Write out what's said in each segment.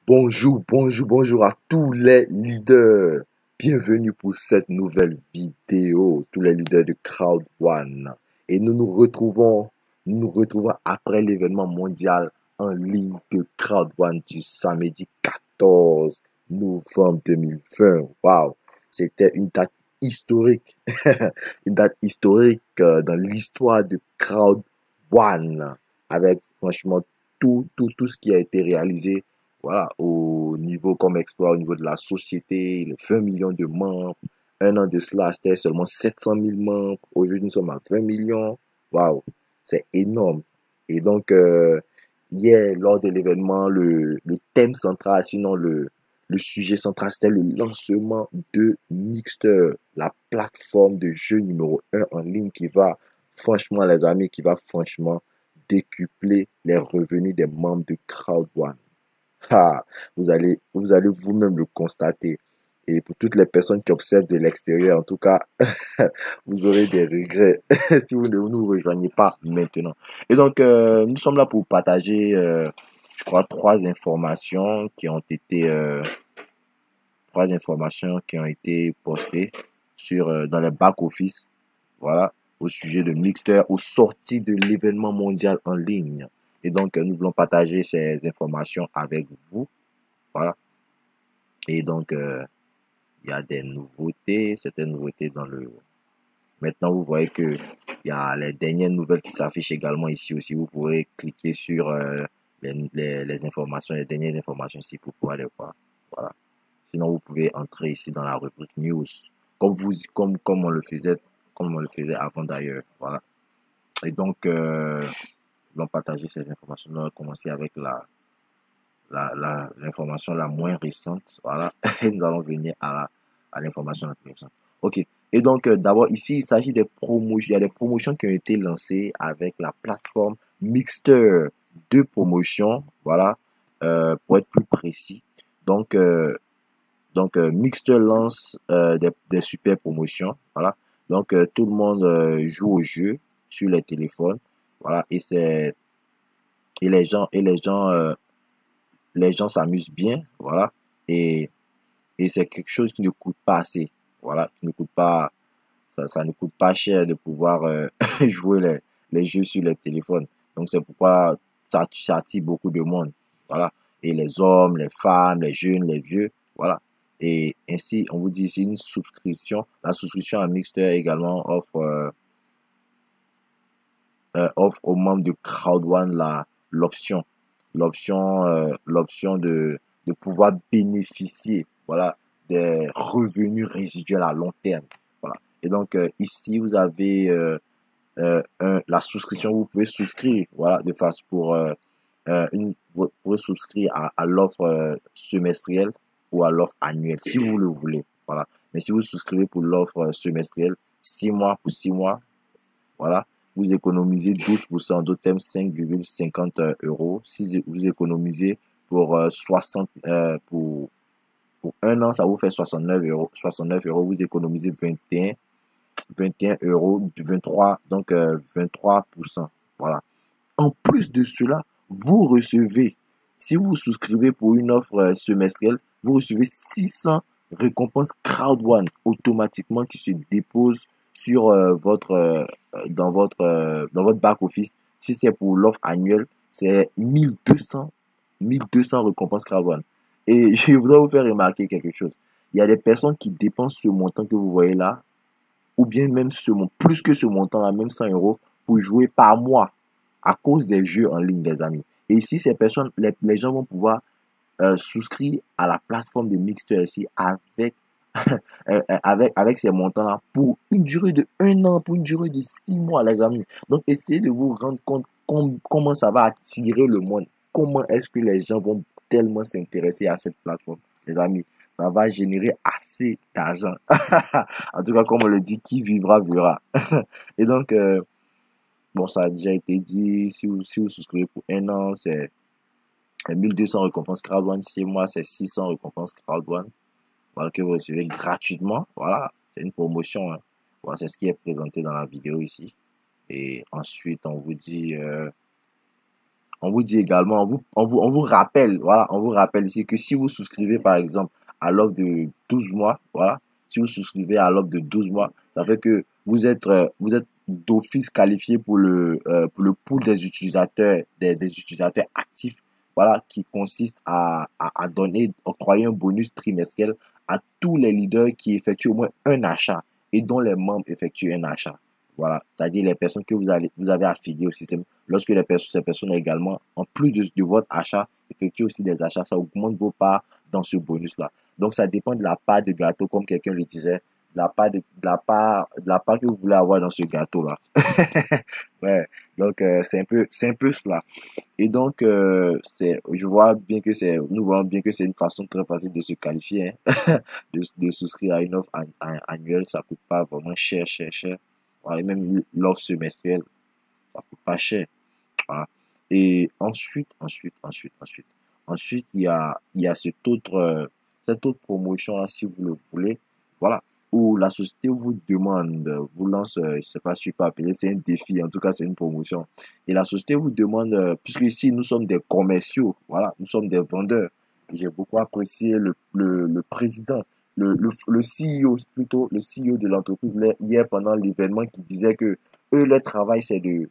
Bonjour à tous les leaders. Bienvenue pour cette nouvelle vidéo, tous les leaders de Crowd One. Et nous nous retrouvons après l'événement mondial en ligne de Crowd One du samedi 14 novembre 2020. Waouh, c'était une date historique, une date historique dans l'histoire de Crowd One, avec franchement tout ce qui a été réalisé, voilà, au niveau comme exploit, au niveau de la société, les 20 millions de membres. Un an de cela, c'était seulement 700 000 membres. Aujourd'hui, nous sommes à 20 millions. Waouh, c'est énorme. Et donc, hier, lors de l'événement, le thème central, sinon le sujet central, c'était le lancement de Mixter, la plateforme de jeu numéro 1 en ligne qui va, franchement, les amis, qui va franchement décupler les revenus des membres de Crowd One. Ah, vous allez vous-même le constater. Et pour toutes les personnes qui observent de l'extérieur, en tout cas, vous aurez des regrets si vous ne nous rejoignez pas maintenant. Et donc, nous sommes là pour partager, je crois, trois informations qui ont été postées dans les back-office, voilà, au sujet de Mixter, aux sorties de l'événement mondial en ligne. Et donc, nous voulons partager ces informations avec vous. Voilà. Et donc, il y a des nouveautés, certaines nouveautés dans le... Maintenant, vous voyez que il y a les dernières nouvelles qui s'affichent également ici aussi. Vous pourrez cliquer sur les informations, les dernières informations ici pour pouvoir les voir. Voilà. Sinon, vous pouvez entrer ici dans la rubrique news, comme on le faisait avant d'ailleurs. Voilà. Et donc, nous allons partager ces informations. Nous allons commencer avec l'information la moins récente. Voilà. Et nous allons venir à l'information la plus récente. Ok. Et donc, d'abord, ici, il s'agit des promotions. Il y a des promotions qui ont été lancées avec la plateforme Mixter. Deux promotions, voilà, pour être plus précis. Donc, Mixter lance des super promotions, voilà. Donc, tout le monde joue au jeu sur les téléphones, voilà. Et les gens s'amusent bien, voilà. Et c'est quelque chose qui ne coûte pas assez, voilà, qui ne coûte pas, ça ne coûte pas cher de pouvoir jouer les jeux sur les téléphones. Donc, c'est pourquoi ça attire beaucoup de monde, voilà. Et les hommes, les femmes, les jeunes, les vieux, voilà. Et ainsi, on vous dit ici une souscription. La souscription à Mixter également offre aux membres de Crowd One l'option de pouvoir bénéficier, voilà, des revenus résiduels à long terme. Voilà. Et donc, ici, vous avez la souscription. Vous pouvez souscrire, voilà, de face vous pouvez souscrire à l'offre semestrielle ou à l'offre annuelle, si vous le voulez. Voilà. Mais si vous souscrivez pour l'offre semestrielle, 6 mois pour 6 mois, voilà, vous économisez 12%, d'autres thèmes 5,50 euros. Si vous économisez pour 60, pour un an, ça vous fait 69 euros. 69 euros, vous économisez 21 euros, 23, donc 23%. Voilà. En plus de cela, vous recevez, si vous souscrivez pour une offre semestrielle, vous recevez 600 récompenses Crowd One automatiquement qui se déposent sur dans votre back office. Si c'est pour l'offre annuelle, c'est 1200 récompenses Crowd One. Et je voudrais vous faire remarquer quelque chose. Il y a des personnes qui dépensent ce montant que vous voyez là, ou bien même plus que ce montant-là, même 100 euros, pour jouer par mois à cause des jeux en ligne, les amis. Et ici, ces personnes, les gens vont pouvoir souscrire à la plateforme de Mixter ici avec, avec ces montants-là pour une durée de 1 an, pour une durée de 6 mois, les amis. Donc, essayez de vous rendre compte comment ça va attirer le monde. Comment est-ce que les gens vont tellement s'intéresser à cette plateforme, les amis. Ça va générer assez d'argent. En tout cas, comme on le dit, qui vivra verra. Et donc, bon, ça a déjà été dit, si vous souscrivez pour 1 an, c'est 1200 récompenses Crowd One. 6 mois, c'est 600 récompenses Crowd One. Voilà, que vous recevez gratuitement. Voilà, c'est une promotion. Hein. Voilà, c'est ce qui est présenté dans la vidéo ici. Et ensuite, on vous dit On vous dit également, on vous rappelle, voilà, on vous rappelle ici que si vous souscrivez par exemple à l'offre de 12 mois, voilà, si vous souscrivez à l'offre de 12 mois, ça fait que vous êtes d'office qualifié pour le pool des utilisateurs, des utilisateurs actifs, voilà, qui consiste à donner, octroyer un bonus trimestriel à tous les leaders qui effectuent au moins un achat et dont les membres effectuent un achat. Voilà, c'est-à-dire les personnes que vous avez affiliées au système. Lorsque ces personnes également, en plus de votre achat, effectuent aussi des achats, ça augmente vos parts dans ce bonus-là. Donc, ça dépend de la part de gâteau, comme quelqu'un le disait, de la part que vous voulez avoir dans ce gâteau-là. Ouais, donc c'est un peu cela. Et donc, nous voyons bien que c'est une façon très facile de se qualifier, hein, de souscrire à une offre annuelle, ça coûte pas vraiment cher. Voilà, et même l'offre semestrielle, ça coûte pas cher. Voilà. Et ensuite, il y a cette autre promotion-là, si vous le voulez, voilà, où la société vous demande, vous lance, je sais pas si je peux appeler, c'est un défi, en tout cas, c'est une promotion. Et la société vous demande, puisque ici, nous sommes des commerciaux, voilà, nous sommes des vendeurs. Et j'ai beaucoup apprécié le président, le CEO, plutôt, le CEO de l'entreprise, hier, pendant l'événement, qui disait que eux, leur travail, c'est de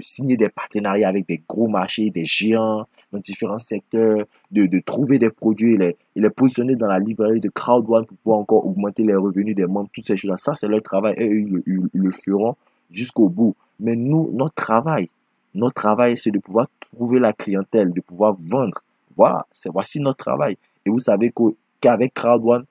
signer des partenariats avec des gros marchés, des géants dans différents secteurs, de trouver des produits et les positionner dans la librairie de Crowd One pour pouvoir encore augmenter les revenus des membres, toutes ces choses-là. Ça, c'est leur travail et eux, ils le feront jusqu'au bout. Mais nous, notre travail, c'est de pouvoir trouver la clientèle, de pouvoir vendre. Voilà, voici notre travail. Et vous savez qu'avec Crowd One,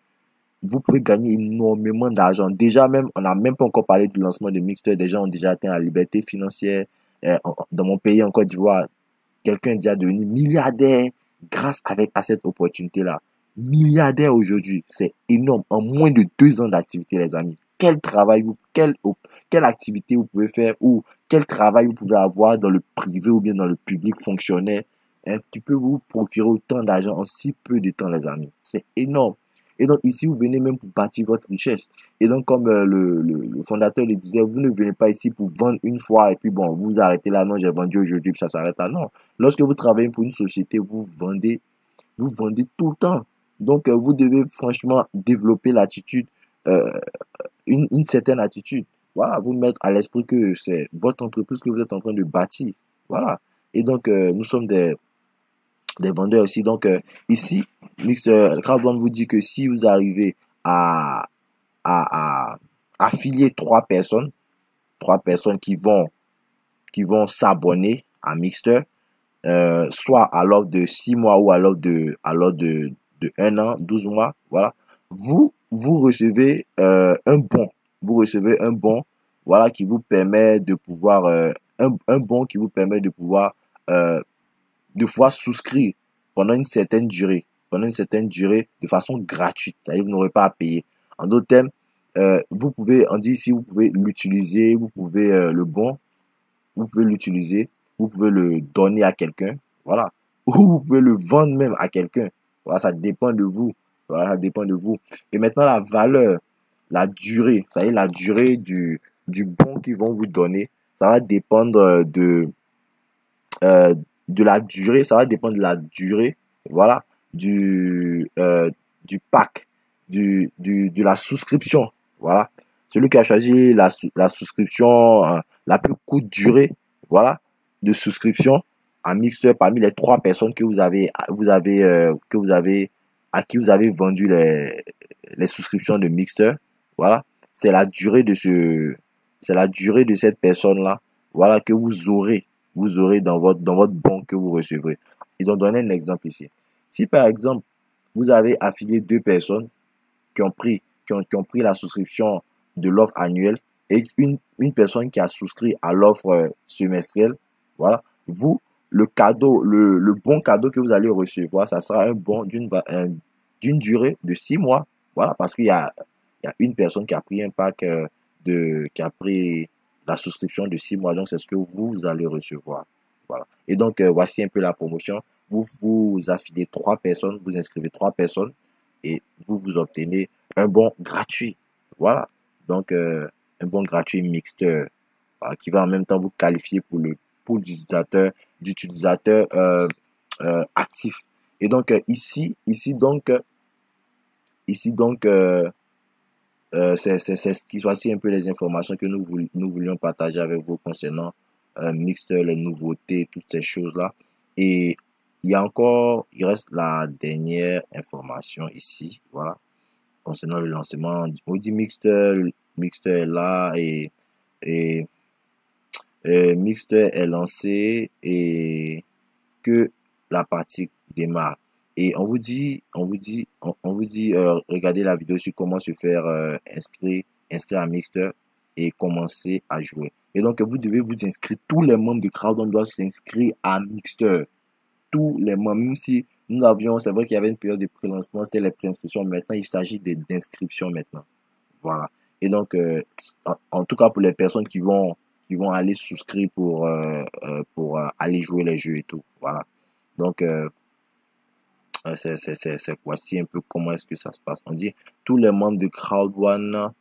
vous pouvez gagner énormément d'argent. Déjà même, on n'a même pas encore parlé du lancement de Mixter. Des gens ont déjà atteint la liberté financière. Dans mon pays, en Côte d'Ivoire, quelqu'un est déjà devenu milliardaire à cette opportunité-là. Milliardaire aujourd'hui, c'est énorme. En moins de 2 ans d'activité, les amis. Quel travail, quelle activité vous pouvez faire ou quel travail vous pouvez avoir dans le privé ou bien dans le public fonctionnaire, hein, qui peut vous procurer autant d'argent en si peu de temps, les amis. C'est énorme. Et donc ici, vous venez même pour bâtir votre richesse. Et donc, comme le fondateur le disait, vous ne venez pas ici pour vendre une fois et puis bon, vous arrêtez là, non, j'ai vendu aujourd'hui, puis ça s'arrête là. Non. Lorsque vous travaillez pour une société, vous vendez tout le temps. Donc, vous devez franchement développer l'attitude, euh, une certaine attitude. Voilà, vous mettre à l'esprit que c'est votre entreprise que vous êtes en train de bâtir. Voilà. Et donc, nous sommes des vendeurs aussi. Donc, ici, Crowdfund vous dit que si vous arrivez à, à affilier trois personnes qui vont s'abonner à Mixter, soit à l'offre de 6 mois ou à l'offre de 1 an, 12 mois, voilà, vous recevez un bon. Vous recevez un bon, voilà, qui vous permet de pouvoir, un bon qui vous permet euh, de pouvoir souscrire pendant une certaine durée de façon gratuite. C'est-à-dire vous n'aurez pas à payer. En d'autres termes, vous pouvez, on dit ici, vous pouvez l'utiliser, vous pouvez le bon, vous pouvez l'utiliser, vous pouvez le donner à quelqu'un, voilà, ou vous pouvez le vendre même à quelqu'un. Voilà, ça dépend de vous. Voilà, ça dépend de vous. Et maintenant, la valeur, la durée, ça y est, la durée du bon qu'ils vont vous donner, ça va dépendre euh, de la durée, ça va dépendre de la durée, voilà, du pack, de la souscription, voilà. Celui qui a choisi la souscription, la plus courte durée, voilà, de souscription à Mixer parmi les 3 personnes à qui vous avez vendu les souscriptions de Mixer, voilà, c'est la durée c'est la durée de cette personne-là, voilà, que vous aurez dans votre banque que vous recevrez. Ils ont donné un exemple ici. Si par exemple, vous avez affilié 2 personnes qui ont pris la souscription de l'offre annuelle et une personne qui a souscrit à l'offre semestrielle, voilà, vous, le bon cadeau que vous allez recevoir, ça sera un bon d'une durée de 6 mois. Voilà, parce il y a une personne qui a pris un pack qui a pris la souscription de 6 mois. Donc, c'est ce que vous allez recevoir. Voilà. Et donc, voici un peu la promotion. Vous affiliez 3 personnes, vous inscrivez 3 personnes et vous obtenez un bon gratuit. Voilà. Donc, un bon gratuit mixte, voilà, qui va en même temps vous qualifier pool d'utilisateurs actifs. Et donc c'est ce qui voici un peu les informations que nous voulions partager avec vous concernant Mixter, les nouveautés, toutes ces choses-là. Et il reste la dernière information ici, voilà, concernant le lancement. On dit Mixter est là et Mixter est lancé et que la partie démarre. Et on vous dit, regardez la vidéo sur comment se faire inscrire à Mixter et commencer à jouer. Et donc, vous devez vous inscrire. Tous les membres de Crowdon doivent s'inscrire à Mixter. Tous les membres, même si nous avions, c'est vrai qu'il y avait une période de pré-lancement, c'était les préinscriptions. Maintenant, il s'agit d'inscription maintenant. Voilà. Et donc, en tout cas, pour les personnes qui vont aller souscrire pour aller jouer les jeux et tout. Voilà. Donc, voici un peu comment est-ce que ça se passe. On dit tous les membres de Crowd One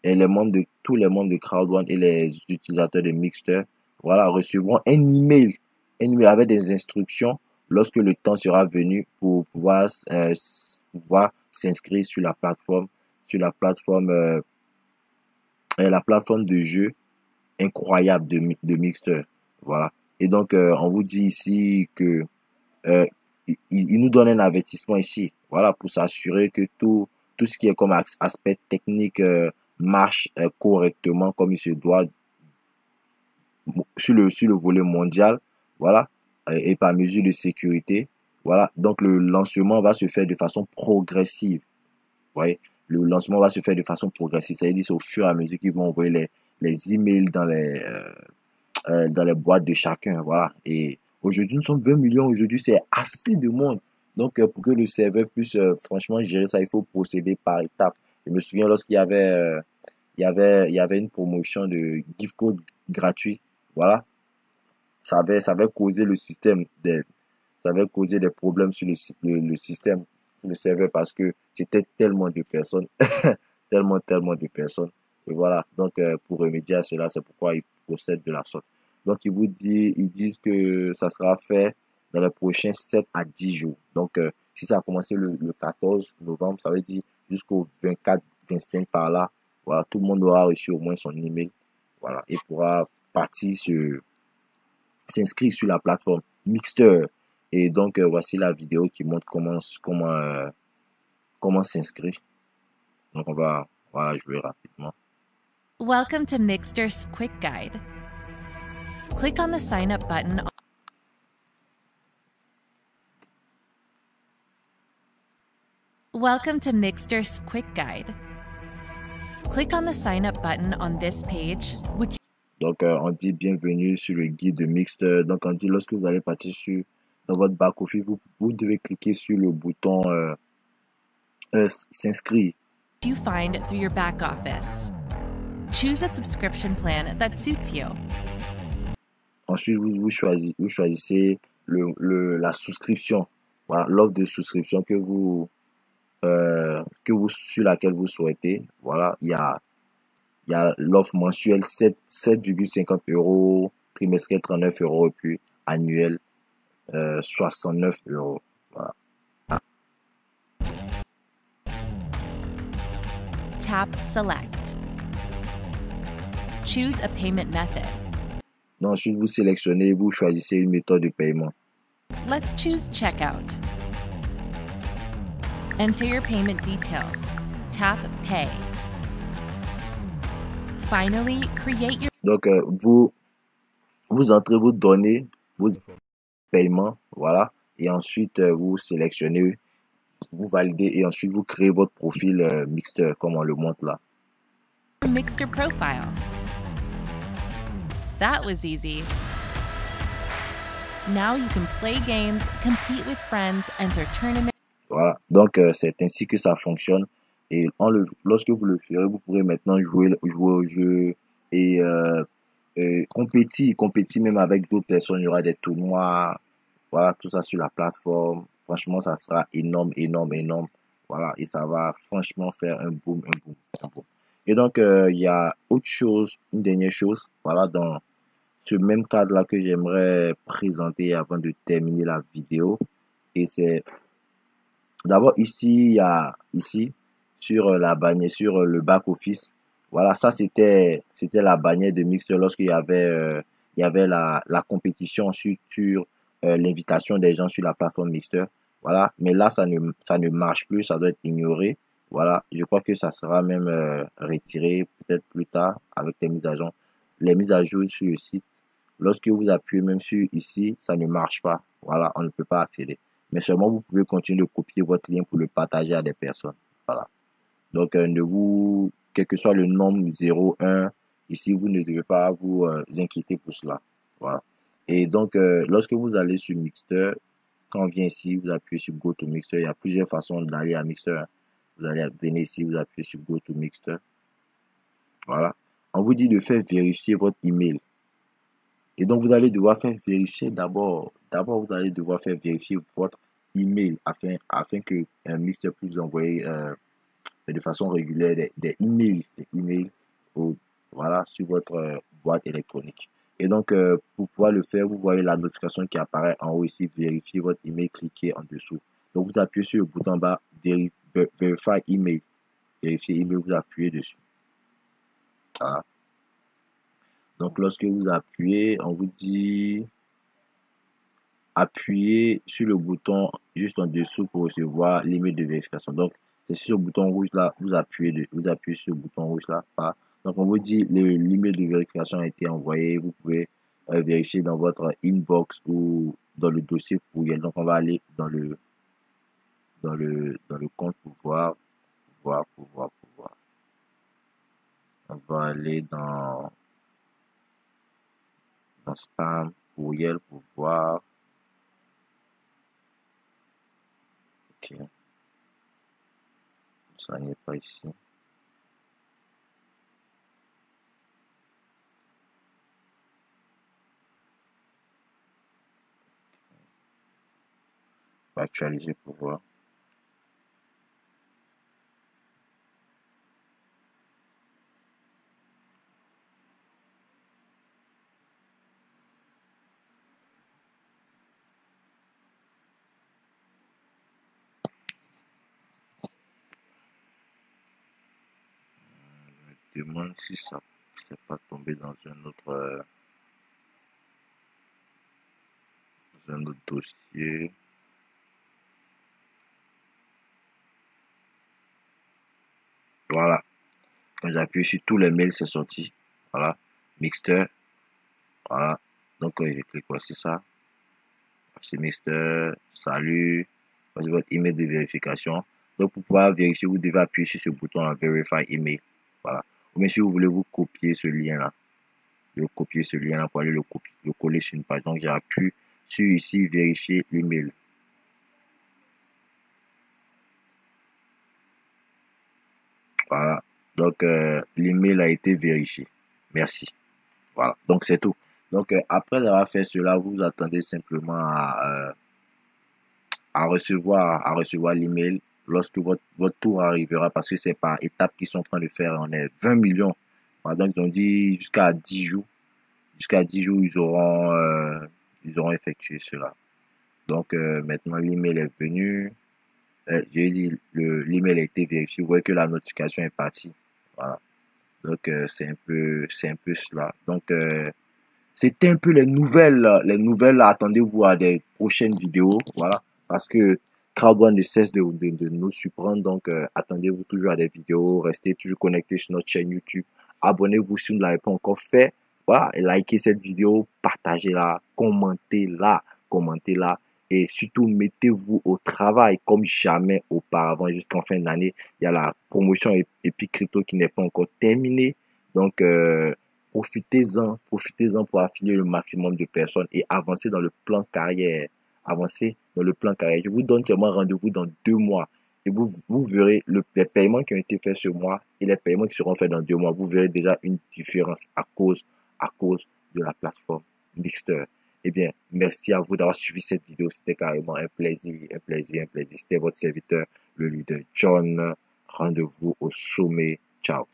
et tous les membres de Crowd One et les utilisateurs de Mixter, voilà, recevront un email avec des instructions lorsque le temps sera venu pour pouvoir s'inscrire sur la plateforme de jeu incroyable de Mixter. Voilà. Et donc, on vous dit ici que il nous donne un avertissement ici, voilà, pour s'assurer que tout ce qui est comme aspect technique marche correctement comme il se doit sur le volet mondial, voilà, et par mesure de sécurité, voilà. Donc le lancement va se faire de façon progressive, vous voyez, le lancement va se faire de façon progressive, c'est-à-dire c'est au fur et à mesure qu'ils vont envoyer les emails dans les boîtes de chacun, voilà. Et aujourd'hui, nous sommes 20 millions. Aujourd'hui, c'est assez de monde. Donc, pour que le serveur puisse franchement gérer ça, il faut procéder par étapes. Je me souviens lorsqu'il y avait une promotion de gift code gratuit. Voilà. Ça avait causé ça avait causé des problèmes sur le système, le serveur, parce que c'était tellement de personnes, tellement de personnes. Et voilà. Donc, pour remédier à cela, c'est pourquoi ils procèdent de la sorte. Donc, ils disent que ça sera fait dans les prochains 7 à 10 jours. Donc, si ça a commencé le 14 novembre, ça veut dire jusqu'au 24, 25 par là. Voilà, tout le monde aura reçu au moins son email. Voilà, et pourra s'inscrire sur la plateforme Mixter. Et donc, voici la vidéo qui montre comment s'inscrire. Donc, on va jouer rapidement. Welcome to Mixter's Quick Guide. Click on the sign up button. Welcome to Mixter's Quick Guide. Click on the sign up button on this page, which Donc, on dit bienvenue sur le guide de Mixter. Donc, on dit lorsque vous allez partir dans votre back-office, vous devez cliquer sur le bouton s'inscrire. you find through your back office. Choose a subscription plan that suits you. Ensuite, vous choisissez la souscription. Voilà, l'offre de souscription sur laquelle vous souhaitez. Voilà, il y a l'offre mensuelle 7,50 €, trimestriel 39 € et puis annuel 69 €. Voilà. Tap Select. Choose a payment method. Donc, ensuite, vous sélectionnez, vous choisissez une méthode de paiement. Let's choose Checkout. Enter your payment details. Tap Pay. Finally, create your... Donc, vous entrez vos données, vos paiements, voilà. Et ensuite, vous sélectionnez, vous validez et ensuite vous créez votre profil Mixter comme on le montre là. Mixter profile. That was easy. Now you can play games, compete with friends, enter tournaments. Voilà, donc c'est ainsi que ça fonctionne. Et lorsque vous le ferez, vous pourrez maintenant jouer au jeu et compétir même avec d'autres personnes. Il y aura des tournois, voilà, tout ça sur la plateforme. Franchement, ça sera énorme. Voilà, et ça va franchement faire un boom. Et donc, il y a autre chose, une dernière chose, voilà, ce même cadre-là que j'aimerais présenter avant de terminer la vidéo. Et c'est d'abord ici, il y a ici sur la bannière, sur le back office. Voilà, ça c'était la bannière de Mixer lorsqu'il y avait la compétition sur l'invitation des gens sur la plateforme Mixer. Voilà, mais là ça ne marche plus, ça doit être ignoré. Voilà, je crois que ça sera même retiré peut-être plus tard avec les mises à jour sur le site. Lorsque vous appuyez même sur ici, ça ne marche pas. Voilà, on ne peut pas accéder. Mais seulement vous pouvez continuer de copier votre lien pour le partager à des personnes. Voilà. Donc, quel que soit le nombre 0, 1, ici, vous ne devez pas vous inquiéter pour cela. Voilà. Et donc, lorsque vous allez sur Mixer, quand on vient ici, vous appuyez sur Go to Mixer. Il y a plusieurs façons d'aller à Mixer. Vous allez venir ici, vous appuyez sur Go to Mixer. Voilà. On vous dit de faire vérifier votre email. Et donc, vous allez devoir faire vérifier d'abord, vous allez devoir faire vérifier votre email afin que Mixer puisse vous envoyer de façon régulière des emails voilà, sur votre boîte électronique. Et donc, pour pouvoir le faire, vous voyez la notification qui apparaît en haut ici, vérifier votre email, cliquez en dessous. Donc, vous appuyez sur le bouton en bas, Verify email. Vérifier email, vous appuyez dessus. Voilà. Donc, lorsque vous appuyez, on vous dit appuyez sur le bouton juste en dessous pour recevoir l'email de vérification. Donc, c'est sur le bouton rouge là, vous appuyez sur le bouton rouge là. Voilà. Donc, on vous dit l'email de vérification a été envoyé. Vous pouvez vérifier dans votre inbox ou dans le dossier courriel. Donc, on va aller dans le compte pour voir. On va aller dans spam, courriel pour voir. Ok. Ça n'est pas ici. On va actualiser pour voir. Je me demande si ça n'est pas tombé dans un autre dossier. Voilà. Quand j'appuie sur tous les mails, c'est sorti. Voilà. Mixer. Voilà. Donc, je clique, c'est ça. C'est Mixer. Salut. Voici votre email de vérification. Donc, pour pouvoir vérifier, vous devez appuyer sur ce bouton là, Verify Email. Voilà. Ou bien si vous voulez vous copier ce lien là. Vous copier ce lien là pour aller le coller sur une page. Donc, j'appuie sur ici, vérifier l'email. Voilà. Donc, l'email a été vérifié. Merci. Voilà. Donc, c'est tout. Donc, après avoir fait cela, vous attendez simplement à recevoir l'email lorsque votre tour arrivera, parce que c'est par étapes qu'ils sont en train de faire. On est 20 millions. Voilà, donc, ils ont dit jusqu'à 10 jours. Jusqu'à 10 jours, ils auront effectué cela. Donc, maintenant, l'email est venu. J'ai dit, l'email a été vérifié. Vous voyez que la notification est partie. Voilà. Donc, c'est un peu cela. Donc, c'était un peu les nouvelles. Attendez-vous à des prochaines vidéos. Voilà. Parce que Crowd1 ne cesse de nous surprendre. Donc, attendez-vous toujours à des vidéos. Restez toujours connectés sur notre chaîne YouTube. Abonnez-vous si vous ne l'avez pas encore fait. Voilà. Et likez cette vidéo. Partagez-la. Commentez-la. Et surtout, mettez-vous au travail comme jamais auparavant. Jusqu'en fin d'année, il y a la promotion Epic Crypto qui n'est pas encore terminée. Donc, profitez-en pour affilier le maximum de personnes et avancer dans le plan carrière. Je vous donne seulement rendez-vous dans 2 mois. Et vous verrez les paiements qui ont été faits ce mois et les paiements qui seront faits dans 2 mois. Vous verrez déjà une différence à cause de la plateforme Mixer. Eh bien, merci à vous d'avoir suivi cette vidéo. C'était carrément un plaisir. C'était votre serviteur, le leader John. Rendez-vous au sommet. Ciao.